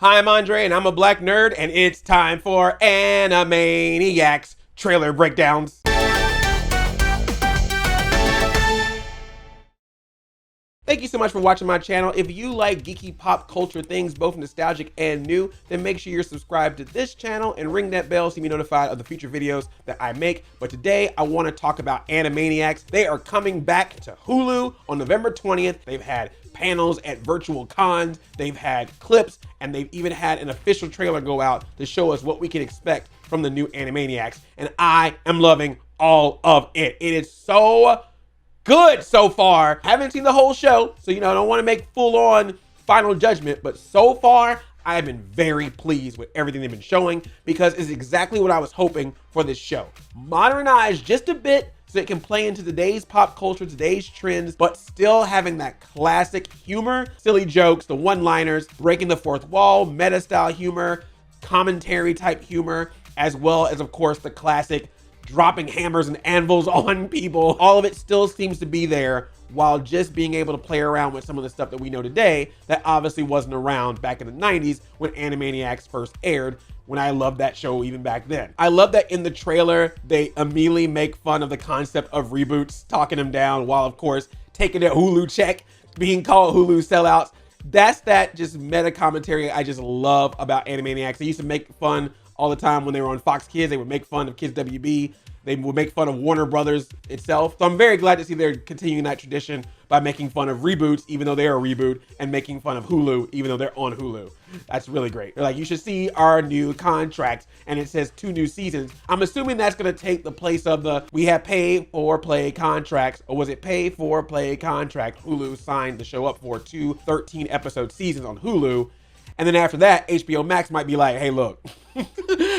Hi, I'm Andre, and I'm a black nerd, and it's time for Animaniacs trailer breakdowns. Thank you so much for watching my channel. If you like geeky pop culture things, both nostalgic and new, then make sure you're subscribed to this channel and ring that bell so you be notified of the future videos that I make. But today, I want to talk about Animaniacs. They are coming back to Hulu on November 20th. They've had panels at virtual cons, they've had clips, and they've even had an official trailer go out to show us what we can expect from the new Animaniacs. And I am loving all of it. It is so good so far. Haven't seen the whole show, so I don't want to make full-on final judgment, but so far I have been very pleased with everything they've been showing because it's exactly what I was hoping for this show. Modernized just a bit so it can play into today's pop culture, today's trends, but still having that classic humor, silly jokes, the one-liners, breaking the fourth wall, meta-style humor, commentary type humor, as well as, of course, the classic dropping hammers and anvils on people. All of it still seems to be there while just being able to play around with some of the stuff that we know today that obviously wasn't around back in the 90s when Animaniacs first aired, when I loved that show even back then. I love that in the trailer, they immediately make fun of the concept of reboots, talking them down while, of course, taking a Hulu check, being called Hulu sellouts. That's that just meta commentary I just love about Animaniacs. They used to make fun all the time when they were on Fox Kids. They would make fun of Kids WB. They would make fun of Warner Brothers itself. So I'm very glad to see they're continuing that tradition by making fun of reboots, even though they're a reboot, and making fun of Hulu, even though they're on Hulu. That's really great. They're like, you should see our new contracts, and it says 2 new seasons. I'm assuming that's gonna take the place of the, we have pay for play contracts, or was it pay for play contract? Hulu signed the show up for 2 13-episode seasons on Hulu. And then after that, HBO Max might be like, hey, look,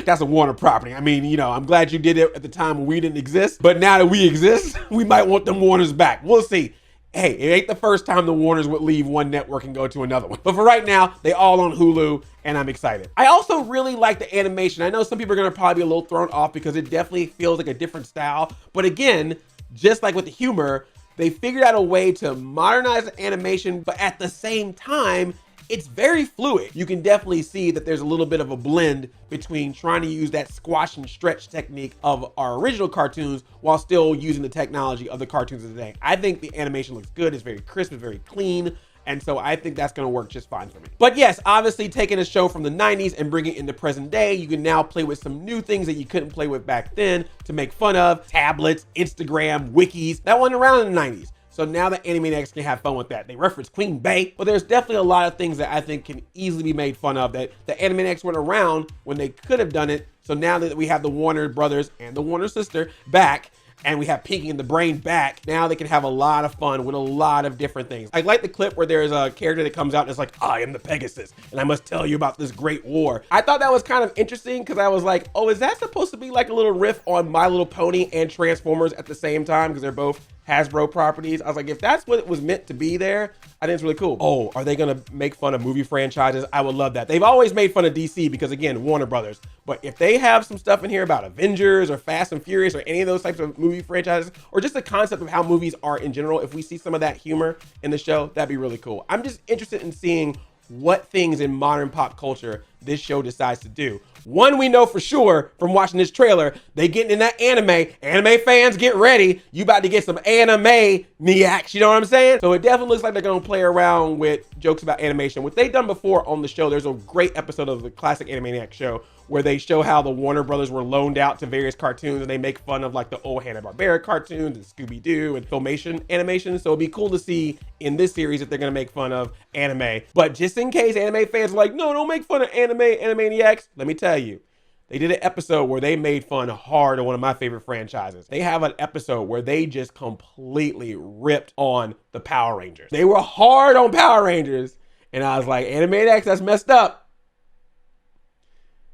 that's a Warner property. I mean, I'm glad you did it at the time when we didn't exist, but now that we exist, we might want them Warners back. We'll see. Hey, it ain't the first time the Warners would leave one network and go to another one. But for right now, they all on Hulu, and I'm excited. I also really like the animation. I know some people are gonna probably be a little thrown off because it definitely feels like a different style. But again, just like with the humor, they figured out a way to modernize the animation, but at the same time, it's very fluid. You can definitely see that there's a little bit of a blend between trying to use that squash and stretch technique of our original cartoons while still using the technology of the cartoons of today. I think the animation looks good. It's very crisp, it's very clean. And so I think that's gonna work just fine for me. But yes, obviously taking a show from the 90s and bringing it into present day, you can now play with some new things that you couldn't play with back then to make fun of. Tablets, Instagram, wikis, that wasn't around in the 90s. So now the Animaniacs can have fun with that. They reference Queen Bey, but there's definitely a lot of things that I think can easily be made fun of that the Animaniacs weren't around when they could have done it. So now that we have the Warner brothers and the Warner sister back, and we have Pinky and the Brain back, now they can have a lot of fun with a lot of different things. I like the clip where there's a character that comes out and it's like, I am the Pegasus, and I must tell you about this great war. I thought that was kind of interesting because I was like, oh, is that supposed to be like a little riff on My Little Pony and Transformers at the same time? Because they're both Hasbro properties. I was like, if that's what it was meant to be there, I think it's really cool. Oh, are they gonna make fun of movie franchises? I would love that. They've always made fun of DC because, again, Warner Brothers. But if they have some stuff in here about Avengers or Fast and Furious or any of those types of movie franchises, or just the concept of how movies are in general, if we see some of that humor in the show, that'd be really cool. I'm just interested in seeing what things in modern pop culture this show decides to do. One, we know for sure from watching this trailer, they getting in that anime. Anime fans, get ready. You about to get some anime-niacs, you know what I'm saying? So it definitely looks like they're gonna play around with jokes about animation. What they've done before on the show, there's a great episode of the classic Animaniacs show where they show how the Warner Brothers were loaned out to various cartoons and they make fun of like the old Hanna-Barbera cartoons and Scooby-Doo and Filmation animation. So it'd be cool to see in this series if they're gonna make fun of anime. But just in case anime fans are like, no, don't make fun of anime, Animaniacs, let me tell you, they did an episode where they made fun hard of one of my favorite franchises. They have an episode where they just completely ripped on the Power Rangers. They were hard on Power Rangers. And I was like, Animaniacs, that's messed up.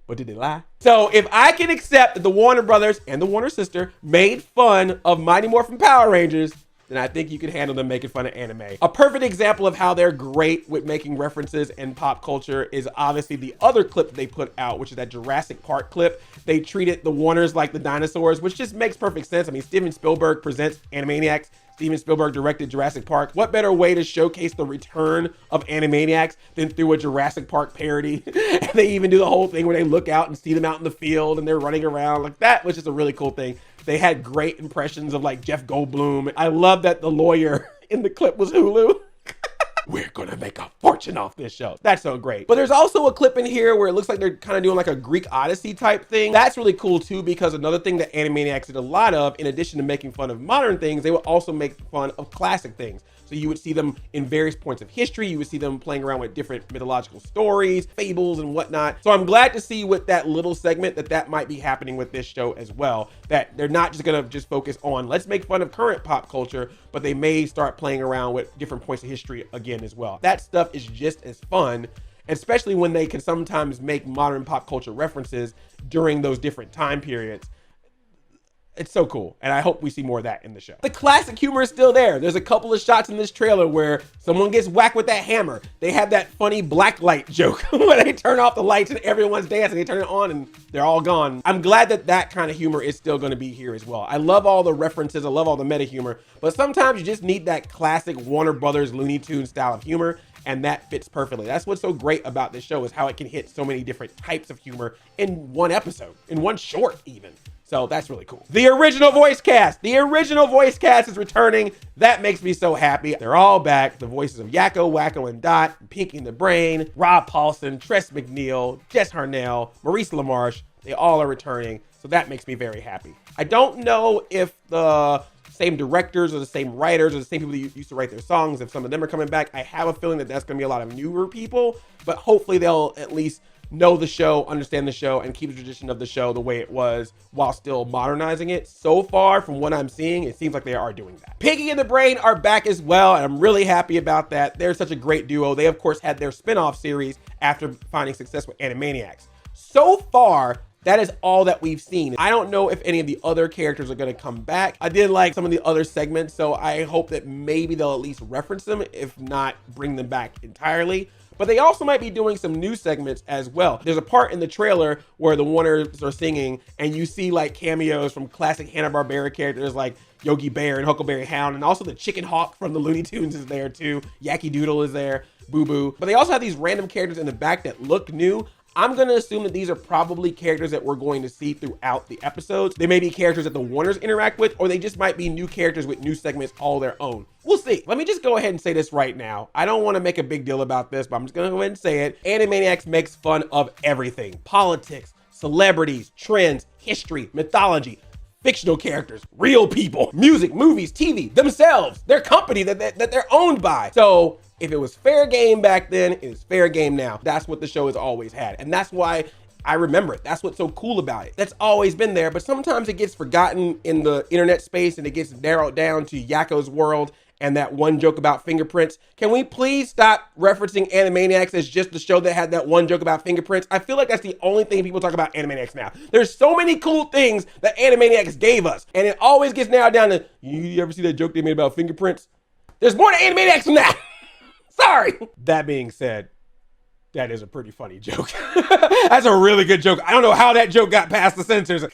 But did they lie? So if I can accept that the Warner Brothers and the Warner sister made fun of Mighty Morphin Power Rangers, then I think you can handle them making fun of anime. A perfect example of how they're great with making references in pop culture is obviously the other clip that they put out, which is that Jurassic Park clip. They treated the Warners like the dinosaurs, which just makes perfect sense. I mean, Steven Spielberg presents Animaniacs. Steven Spielberg directed Jurassic Park. What better way to showcase the return of Animaniacs than through a Jurassic Park parody? And they even do the whole thing where they look out and see them out in the field and they're running around. Like, that was just a really cool thing. They had great impressions of like Jeff Goldblum. I love that the lawyer in the clip was Hulu. We're gonna make a fortune off this show. That's so great. But there's also a clip in here where it looks like they're kind of doing like a Greek Odyssey type thing. That's really cool too, because another thing that Animaniacs did a lot of, in addition to making fun of modern things, they would also make fun of classic things. So you would see them in various points of history. You would see them playing around with different mythological stories, fables and whatnot. So I'm glad to see with that little segment that might be happening with this show as well, that they're not just gonna just focus on, let's make fun of current pop culture, but they may start playing around with different points of history again as well. That stuff is just as fun, especially when they can sometimes make modern pop culture references during those different time periods. It's so cool, and I hope we see more of that in the show. The classic humor is still there. There's a couple of shots in this trailer where someone gets whacked with that hammer. They have that funny black light joke where they turn off the lights and everyone's dancing. They turn it on and they're all gone. I'm glad that that kind of humor is still gonna be here as well. I love all the references. I love all the meta humor, but sometimes you just need that classic Warner Brothers Looney Tunes style of humor, and that fits perfectly. That's what's so great about this show, is how it can hit so many different types of humor in one episode, in one short even. So that's really cool. The original voice cast is returning. That makes me so happy. They're all back. The voices of Yakko, Wacko, and Dot, Pinky and the Brain, Rob Paulson, Tress McNeil, Jess Harnell, Maurice LaMarche, they all are returning. So that makes me very happy. I don't know if the same directors or the same writers or the same people that used to write their songs, if some of them are coming back. I have a feeling that that's gonna be a lot of newer people, but hopefully they'll at least know the show, understand the show, and keep the tradition of the show the way it was while still modernizing it. So far, from what I'm seeing, it seems like they are doing that. Pinky and the Brain are back as well, and I'm really happy about that. They're such a great duo. They, of course, had their spin-off series after finding success with Animaniacs. So far, that is all that we've seen. I don't know if any of the other characters are gonna come back. I did like some of the other segments, so I hope that maybe they'll at least reference them, if not bring them back entirely. But they also might be doing some new segments as well. There's a part in the trailer where the Warners are singing and you see like cameos from classic Hanna-Barbera characters like Yogi Bear and Huckleberry Hound, and also the Chicken Hawk from the Looney Tunes is there too. Yaki Doodle is there, Boo Boo. But they also have these random characters in the back that look new. I'm gonna assume that these are probably characters that we're going to see throughout the episodes. They may be characters that the Warners interact with, or they just might be new characters with new segments all their own. We'll see. Let me just go ahead and say this right now. I don't wanna make a big deal about this, but I'm just gonna go ahead and say it. Animaniacs makes fun of everything. Politics, celebrities, trends, history, mythology, fictional characters, real people, music, movies, TV, themselves, their company that they're owned by. So if it was fair game back then, it is fair game now. That's what the show has always had. And that's why I remember it. That's what's so cool about it. That's always been there, but sometimes it gets forgotten in the internet space and it gets narrowed down to Yakko's world and that one joke about fingerprints. Can we please stop referencing Animaniacs as just the show that had that one joke about fingerprints? I feel like that's the only thing people talk about Animaniacs now. There's so many cool things that Animaniacs gave us, and it always gets narrowed down to, you ever see that joke they made about fingerprints? There's more to Animaniacs than that. Sorry. That being said, that is a pretty funny joke. That's a really good joke. I don't know how that joke got past the censors.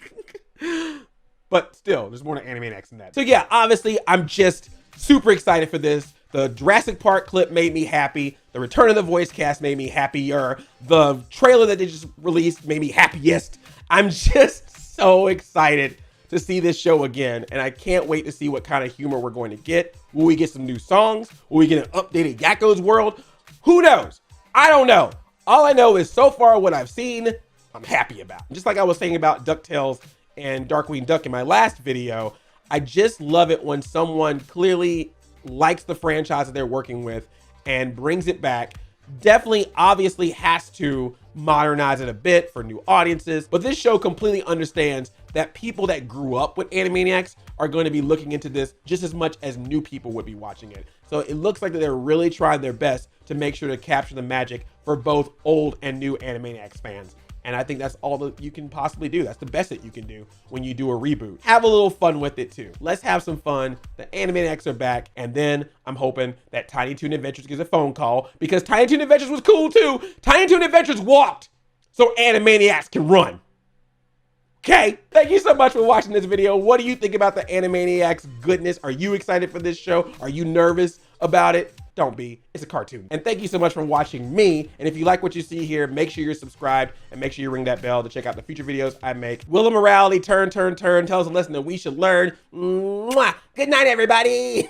But still, there's more to Animaniacs than that. So yeah, obviously, I'm just super excited for this. The Jurassic Park clip made me happy. The return of the voice cast made me happier. The trailer that they just released made me happiest. I'm just so excited to see this show again, and I can't wait to see what kind of humor we're going to get. Will we get some new songs? Will we get an updated Yakko's world? Who knows? I don't know. All I know is so far what I've seen, I'm happy about. Just like I was saying about DuckTales and Darkwing Duck in my last video, I just love it when someone clearly likes the franchise that they're working with and brings it back. Definitely, obviously has to modernize it a bit for new audiences, but this show completely understands that people that grew up with Animaniacs are going to be looking into this just as much as new people would be watching it. So it looks like that they're really trying their best to make sure to capture the magic for both old and new Animaniacs fans. And I think that's all that you can possibly do. That's the best that you can do when you do a reboot. Have a little fun with it too. Let's have some fun. The Animaniacs are back. And then I'm hoping that Tiny Toon Adventures gets a phone call, because Tiny Toon Adventures was cool too. Tiny Toon Adventures walked so Animaniacs can run. Okay, thank you so much for watching this video. What do you think about the Animaniacs goodness? Are you excited for this show? Are you nervous about it? Don't be, it's a cartoon. And thank you so much for watching me. And if you like what you see here, make sure you're subscribed and make sure you ring that bell to check out the future videos I make. Wheel of Morality, turn, tells us a lesson that we should learn. Mwah! Good night, everybody.